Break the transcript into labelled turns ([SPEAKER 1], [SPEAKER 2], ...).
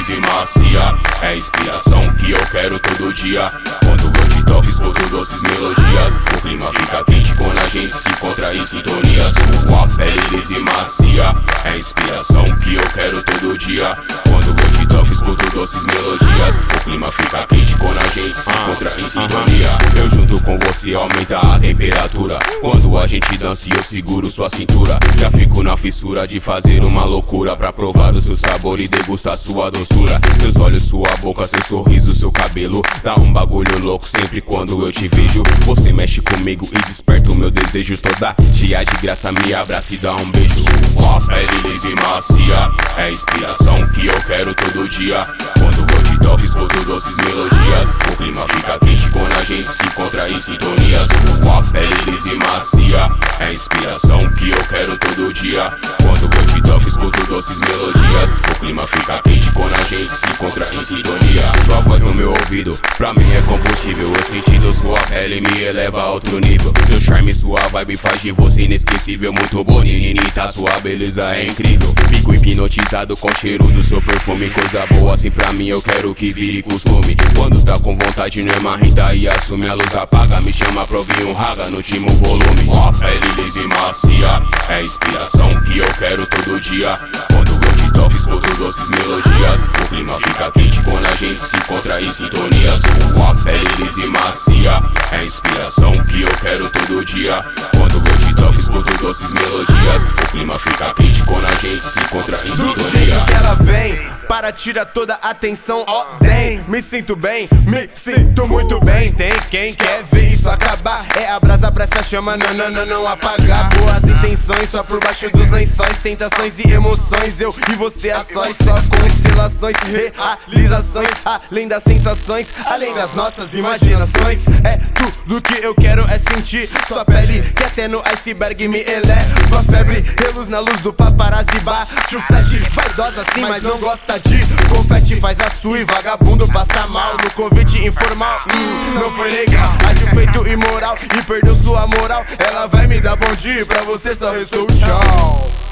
[SPEAKER 1] lisa e macia. É inspiração que eu quero todo dia. Quando eu te toco, escuto doces melodias. O clima fica quente quando a gente se encontra em sintonia. Sua pele lisa e macia. É inspiração que eu quero todo dia. Quando eu te toco, escuto doces melodias. O clima fica quente quando a gente se encontra em sintonia. Eu junto com você aumenta a temperatura. Quando a gente dança eu seguro sua cintura. Já fico na fissura de fazer uma loucura pra provar o seu sabor e degustar sua doçura. Seus olhos, sua boca, seu sorriso, seu cabelo. Dá um bagulho louco sempre quando eu te vejo. Você mexe comigo e desperta o meu desejo. Toda dia de graça me abraça e dá um beijo. Sua pele lisa e macia. É inspiração que eu quero todo dia. Quando eu te toco, escuto doces melodias. O clima fica quente quando a gente se encontra em sintonia. Sua pele lisa e macia. É inspiração que eu quero todo dia. Quando eu te toco, escuto doces melodias. O clima fica quente quando a gente se encontra em sintonia. Sua voz no meu ouvido, pra mim é combustível. Eu sentindo sua pele me eleva a outro nível. Seu charme, sua vibe faz de você inesquecível. Muito bonita, sua beleza é incrível. Fico hipnotizado com o cheiro do seu perfume. Coisa boa assim pra mim, eu quero que vire costume. Quando tá com vontade não é marrita e assume. A luz apaga, me chama pra ouvir um raga no último volume. Ó, pele lisa e macia. É inspiração que eu quero todo dia. Quando eu te toco, escuto doces melodias. O clima fica quente quando a gente se encontra em sintonia. Sua pele lisa e macia. É inspiração que eu quero todo dia. Quando eu te toco, escuto doces melodias. O clima fica quente quando a gente se encontra em sintonia.
[SPEAKER 2] Do jeito que ela vem, para tirar toda a atenção, ó, me sinto bem, me sinto muito bem. Tem quem quer ver isso acabar. É a brasa pra essa chama, não apagar. Boas intenções só por baixo dos lençóis. Tentações e emoções, eu e você a sós. Só constelações, realizações. Além das sensações, além das nossas imaginações. É tudo que eu quero é sentir sua pele, que até no iceberg me eleva a febre. Reluz na luz do paparazzi, baixo flash. Vaidosa assim, mas não gosta de confete. Faz a sua e vagabundo passa mal no convite informal. Não foi legal, agiu feito imoral e perdeu sua moral. Ela vai me dar bom dia, pra você só restou tchau.